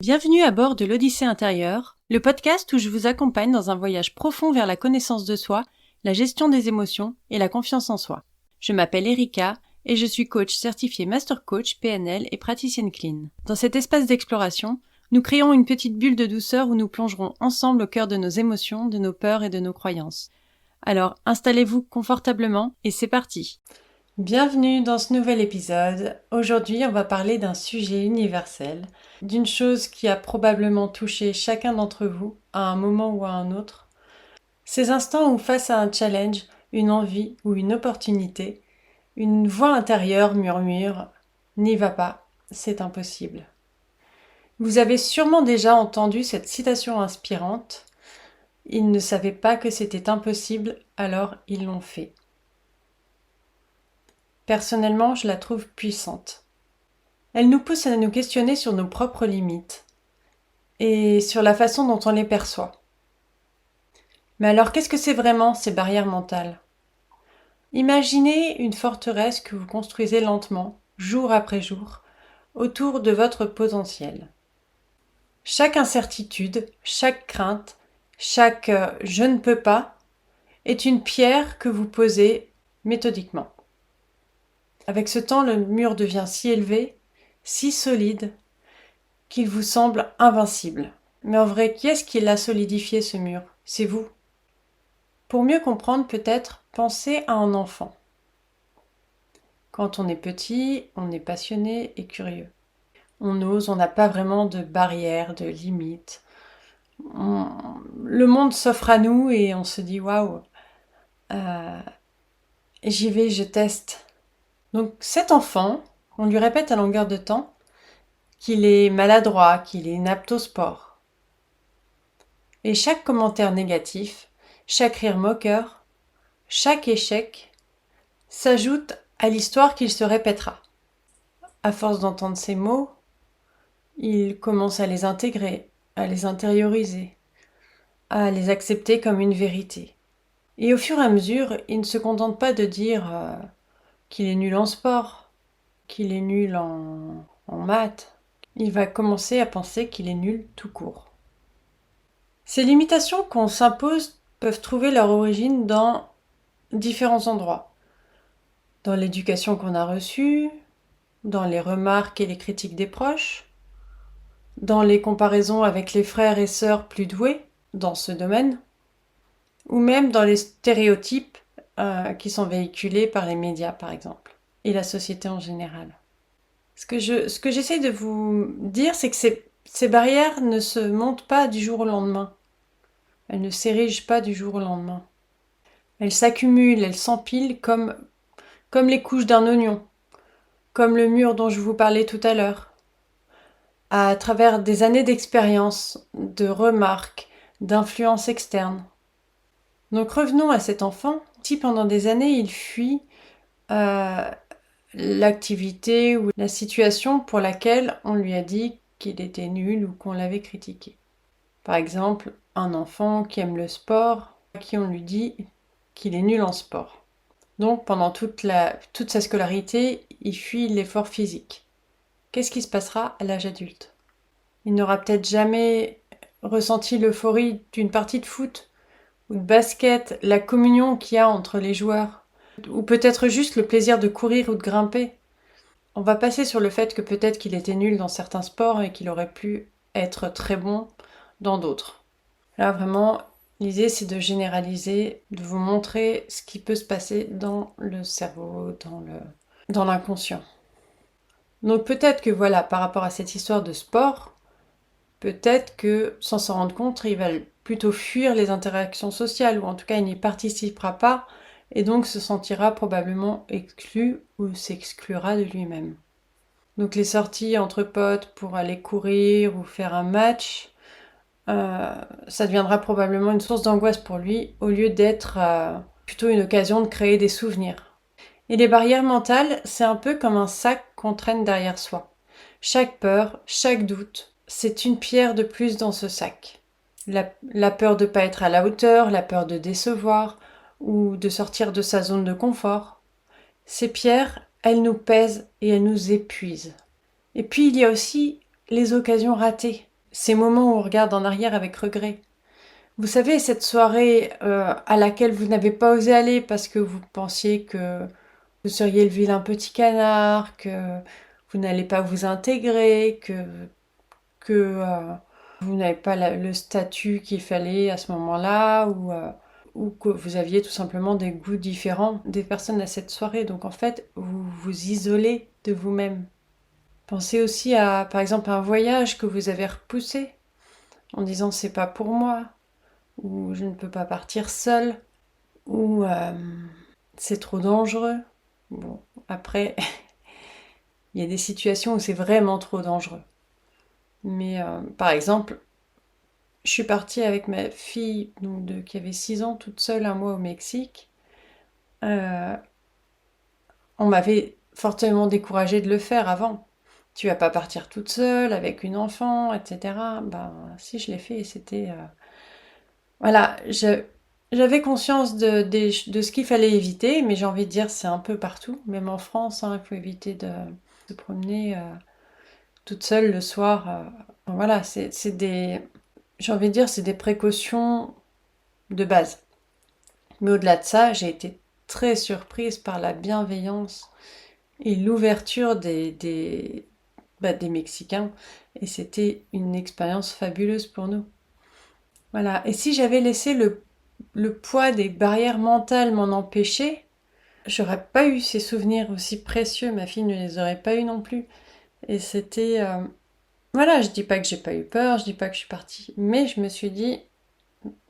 Bienvenue à bord de l'Odyssée intérieure, le podcast où je vous accompagne dans un voyage profond vers la connaissance de soi, la gestion des émotions et la confiance en soi. Je m'appelle Erika et je suis coach certifiée Master Coach PNL et praticienne clean. Dans cet espace d'exploration, nous créons une petite bulle de douceur où nous plongerons ensemble au cœur de nos émotions, de nos peurs et de nos croyances. Alors, installez-vous confortablement et c'est parti! Bienvenue dans ce nouvel épisode. Aujourd'hui, on va parler d'un sujet universel, d'une chose qui a probablement touché chacun d'entre vous à un moment ou à un autre. Ces instants où face à un challenge, une envie ou une opportunité, une voix intérieure murmure « N'y va pas, c'est impossible ». Vous avez sûrement déjà entendu cette citation inspirante « Ils ne savaient pas que c'était impossible, alors ils l'ont fait ». Personnellement, je la trouve puissante. Elle nous pousse à nous questionner sur nos propres limites et sur la façon dont on les perçoit. Mais alors, qu'est-ce que c'est vraiment ces barrières mentales ? Imaginez une forteresse que vous construisez lentement, jour après jour, autour de votre potentiel. Chaque incertitude, chaque crainte, chaque je ne peux pas est une pierre que vous posez méthodiquement. Avec ce temps, le mur devient si élevé, si solide, qu'il vous semble invincible. Mais en vrai, qui est-ce qui l'a solidifié ce mur ? C'est vous. Pour mieux comprendre, peut-être, pensez à un enfant. Quand on est petit, on est passionné et curieux. On ose, on n'a pas vraiment de barrières, de limites. Le monde s'offre à nous et on se dit waouh, j'y vais, je teste. Donc cet enfant, on lui répète à longueur de temps qu'il est maladroit, qu'il est inapte au sport. Et chaque commentaire négatif, chaque rire moqueur, chaque échec s'ajoute à l'histoire qu'il se répétera. À force d'entendre ces mots, il commence à les intégrer, à les intérioriser, à les accepter comme une vérité. Et au fur et à mesure, il ne se contente pas de dire qu'il est nul en sport, qu'il est nul en maths. Il va commencer à penser qu'il est nul tout court. Ces limitations qu'on s'impose peuvent trouver leur origine dans différents endroits. Dans l'éducation qu'on a reçue, dans les remarques et les critiques des proches, dans les comparaisons avec les frères et sœurs plus doués dans ce domaine, ou même dans les stéréotypes qui sont véhiculés par les médias, par exemple, et la société en général. Ce que j'essaie de vous dire, c'est que ces barrières ne se montent pas du jour au lendemain. Elles ne s'érigent pas du jour au lendemain. Elles s'accumulent, elles s'empilent comme les couches d'un oignon, comme le mur dont je vous parlais tout à l'heure. À travers des années d'expérience, de remarques, d'influences externes. Donc revenons à cet enfant. Si pendant des années il fuit l'activité ou la situation pour laquelle on lui a dit qu'il était nul ou qu'on l'avait critiqué. Par exemple, un enfant qui aime le sport, à qui on lui dit qu'il est nul en sport. Donc pendant toute sa scolarité, il fuit l'effort physique. Qu'est-ce qui se passera à l'âge adulte ? Il n'aura peut-être jamais ressenti l'euphorie d'une partie de foot ou de basket, la communion qu'il y a entre les joueurs, ou peut-être juste le plaisir de courir ou de grimper. On va passer sur le fait que peut-être qu'il était nul dans certains sports et qu'il aurait pu être très bon dans d'autres. Là vraiment, l'idée c'est de généraliser, de vous montrer ce qui peut se passer dans le cerveau, dans l'inconscient. Donc peut-être que voilà, par rapport à cette histoire de sport, peut-être que sans s'en rendre compte, il va plutôt fuir les interactions sociales, ou en tout cas il n'y participera pas, et donc se sentira probablement exclu ou s'exclura de lui-même. Donc les sorties entre potes pour aller courir ou faire un match, ça deviendra probablement une source d'angoisse pour lui, au lieu d'être plutôt une occasion de créer des souvenirs. Et les barrières mentales, c'est un peu comme un sac qu'on traîne derrière soi. Chaque peur, chaque doute, c'est une pierre de plus dans ce sac. La peur de ne pas être à la hauteur, la peur de décevoir ou de sortir de sa zone de confort. Ces pierres, elles nous pèsent et elles nous épuisent. Et puis il y a aussi les occasions ratées. ces moments où on regarde en arrière avec regret. Vous savez, cette soirée à laquelle vous n'avez pas osé aller parce que vous pensiez que vous seriez le vilain petit canard, que vous n'allez pas vous intégrer, que vous n'avez pas le statut qu'il fallait à ce moment-là, ou que vous aviez tout simplement des goûts différents des personnes à cette soirée. Donc en fait, vous vous isolez de vous-même. Pensez aussi à, par exemple, un voyage que vous avez repoussé en disant c'est pas pour moi, ou je ne peux pas partir seule, ou c'est trop dangereux. Bon, après, il y a des situations où c'est vraiment trop dangereux. Mais par exemple, je suis partie avec ma fille qui avait 6 ans toute seule un mois au Mexique. Euh, on m'avait fortement découragée de le faire avant. Tu vas pas partir toute seule avec une enfant, etc. Ben si, je l'ai fait et c'était... Voilà, j'avais conscience de ce qu'il fallait éviter, mais j'ai envie de dire c'est un peu partout, même en France, hein, il faut éviter de se promener toute seule le soir. Voilà, c'est des... J'ai envie de dire c'est des précautions de base. Mais au-delà de ça, j'ai été très surprise par la bienveillance et l'ouverture des Mexicains. Et c'était une expérience fabuleuse pour nous. Voilà. Et si j'avais laissé le poids des barrières mentales m'en empêcher, j'aurais pas eu ces souvenirs aussi précieux. Ma fille ne les aurait pas eu non plus. Et c'était... Voilà, je dis pas que j'ai pas eu peur, je dis pas que je suis partie. Mais je me suis dit,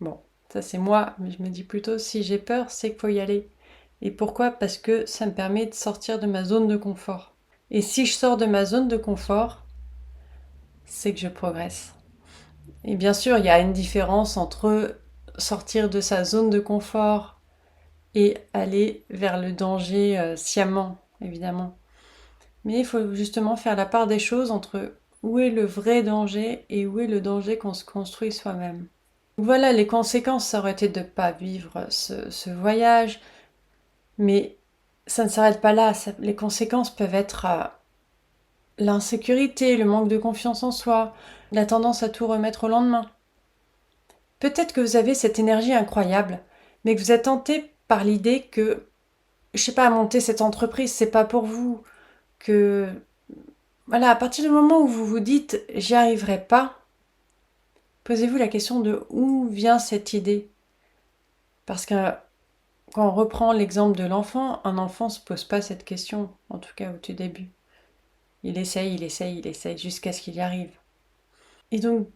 bon, ça c'est moi, mais je me dis plutôt, si j'ai peur, c'est qu'il faut y aller. Et pourquoi? Parce que ça me permet de sortir de ma zone de confort. Et si je sors de ma zone de confort, c'est que je progresse. Et bien sûr, il y a une différence entre sortir de sa zone de confort et aller vers le danger sciemment, évidemment. Mais il faut justement faire la part des choses entre où est le vrai danger et où est le danger qu'on se construit soi-même. Voilà, les conséquences, ça aurait été de ne pas vivre ce voyage, mais ça ne s'arrête pas là. Les conséquences peuvent être l'insécurité, le manque de confiance en soi, la tendance à tout remettre au lendemain. Peut-être que vous avez cette énergie incroyable, mais que vous êtes tenté par l'idée que, je sais pas, monter cette entreprise, c'est pas pour vous, que, voilà, à partir du moment où vous vous dites j'y arriverai pas, posez-vous la question de où vient cette idée. Parce que quand on reprend l'exemple de l'enfant, un enfant se pose pas cette question, en tout cas au tout début. Il essaye, il essaye, il essaye jusqu'à ce qu'il y arrive. Et donc,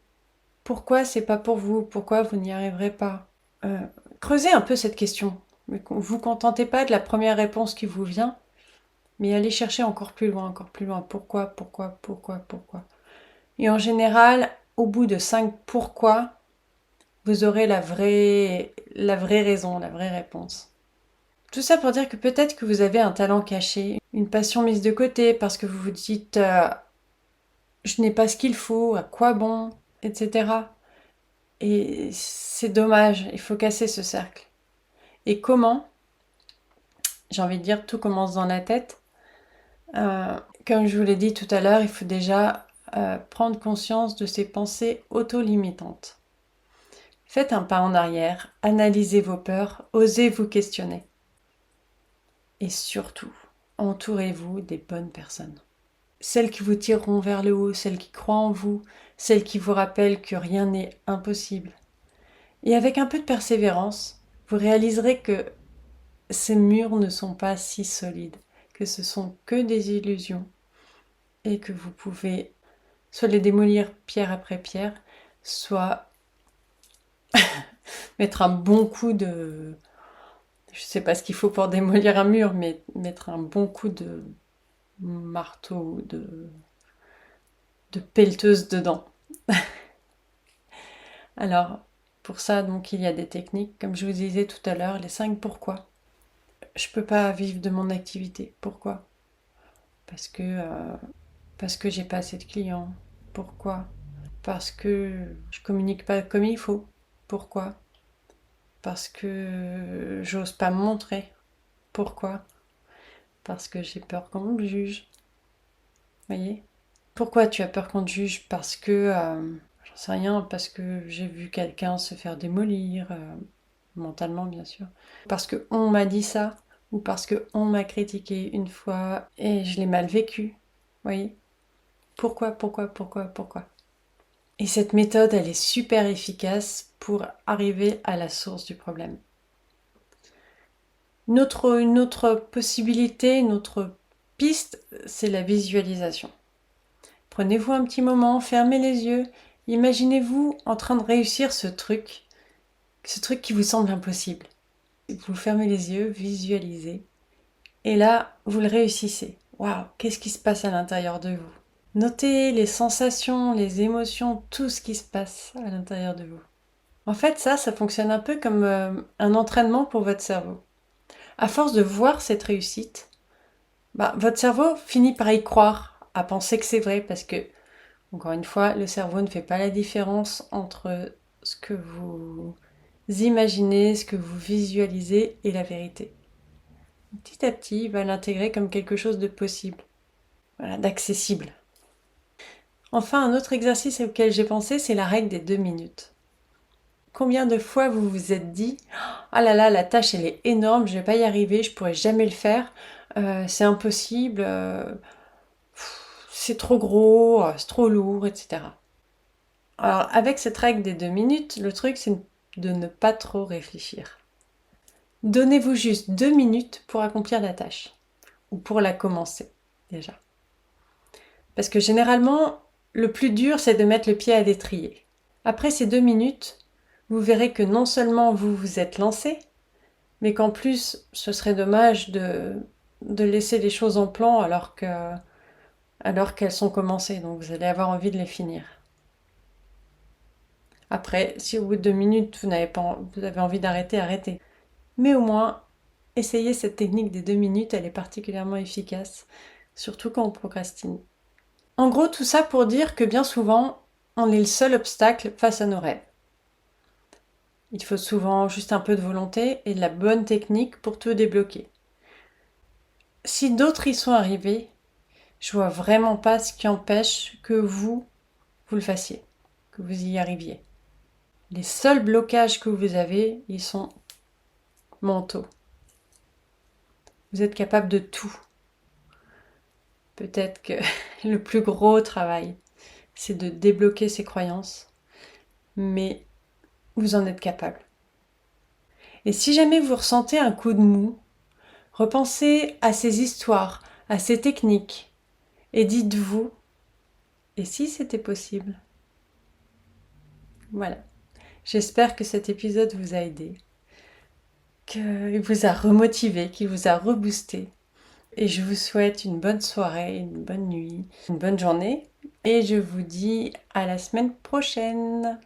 pourquoi c'est pas pour vous? Pourquoi vous n'y arriverez pas? Euh, Creusez un peu cette question. Vous contentez pas de la première réponse qui vous vient, mais allez chercher encore plus loin, encore plus loin. Pourquoi, pourquoi, pourquoi, pourquoi? Et en général, au bout de 5 pourquoi, vous aurez la vraie raison, la vraie réponse. Tout ça pour dire que peut-être que vous avez un talent caché, une passion mise de côté parce que vous vous dites je n'ai pas ce qu'il faut, à quoi bon, etc. Et c'est dommage, il faut casser ce cercle. Et comment? J'ai envie de dire, tout commence dans la tête. Comme je vous l'ai dit tout à l'heure, il faut déjà prendre conscience de ces pensées auto-limitantes. Faites un pas en arrière, analysez vos peurs, osez vous questionner. Et surtout, entourez-vous des bonnes personnes. Celles qui vous tireront vers le haut, celles qui croient en vous, celles qui vous rappellent que rien n'est impossible. Et avec un peu de persévérance, vous réaliserez que ces murs ne sont pas si solides, que ce sont que des illusions et que vous pouvez soit les démolir pierre après pierre, soit mettre un bon coup de... Je sais pas ce qu'il faut pour démolir un mur, mais mettre un bon coup de marteau, de pelleteuse dedans. Alors, pour ça, donc, il y a des techniques, comme je vous disais tout à l'heure, les 5 pourquoi. Je peux pas vivre de mon activité. Pourquoi? Parce que j'ai pas assez de clients. Pourquoi? Parce que je communique pas comme il faut. Pourquoi? Parce que j'ose pas me montrer. Pourquoi? Parce que j'ai peur qu'on me juge. Voyez? Pourquoi tu as peur qu'on te juge? Parce que sais rien, parce que j'ai vu quelqu'un se faire démolir, mentalement bien sûr, parce que on m'a dit ça, ou parce que on m'a critiqué une fois et je l'ai mal vécu. Vous voyez? Pourquoi? Et cette méthode, elle est super efficace pour arriver à la source du problème. Une autre possibilité, une autre piste, c'est la visualisation. Prenez-vous un petit moment, fermez les yeux, imaginez-vous en train de réussir ce truc qui vous semble impossible. Vous fermez les yeux, visualisez, et là, vous le réussissez. Waouh, qu'est-ce qui se passe à l'intérieur de vous? Notez les sensations, les émotions, tout ce qui se passe à l'intérieur de vous. En fait, ça fonctionne un peu comme un entraînement pour votre cerveau. À force de voir cette réussite, votre cerveau finit par y croire, à penser que c'est vrai, parce que, encore une fois, le cerveau ne fait pas la différence entre ce que vous imaginez, ce que vous visualisez et la vérité. Petit à petit, il va l'intégrer comme quelque chose de possible, voilà, d'accessible. Enfin, un autre exercice auquel j'ai pensé, c'est la règle des 2 minutes. Combien de fois vous vous êtes dit « Ah là là, la tâche elle est énorme, je vais pas y arriver, je pourrai jamais le faire, c'est impossible, c'est trop gros, c'est trop lourd, etc. » Alors avec cette règle des 2 minutes, le truc c'est de ne pas trop réfléchir. Donnez-vous juste 2 minutes pour accomplir la tâche, ou pour la commencer déjà. Parce que généralement, le plus dur c'est de mettre le pied à l'étrier. Après ces 2 minutes, vous verrez que non seulement vous vous êtes lancé, mais qu'en plus, ce serait dommage de laisser les choses en plan alors qu'elles sont commencées. Donc vous allez avoir envie de les finir. Après, si au bout de 2 minutes, vous avez envie d'arrêter, arrêtez. Mais au moins, essayez cette technique des 2 minutes, elle est particulièrement efficace, surtout quand on procrastine. En gros, tout ça pour dire que bien souvent, on est le seul obstacle face à nos rêves. Il faut souvent juste un peu de volonté et de la bonne technique pour tout débloquer. Si d'autres y sont arrivés, je vois vraiment pas ce qui empêche que vous le fassiez, que vous y arriviez. Les seuls blocages que vous avez, ils sont mentaux. Vous êtes capable de tout. Peut-être que le plus gros travail, c'est de débloquer ces croyances, mais vous en êtes capable. Et si jamais vous ressentez un coup de mou, repensez à ces histoires, à ces techniques, et dites-vous, et si c'était possible? Voilà. J'espère que cet épisode vous a aidé, qu'il vous a remotivé, qu'il vous a reboosté. Et je vous souhaite une bonne soirée, une bonne nuit, une bonne journée. Et je vous dis à la semaine prochaine.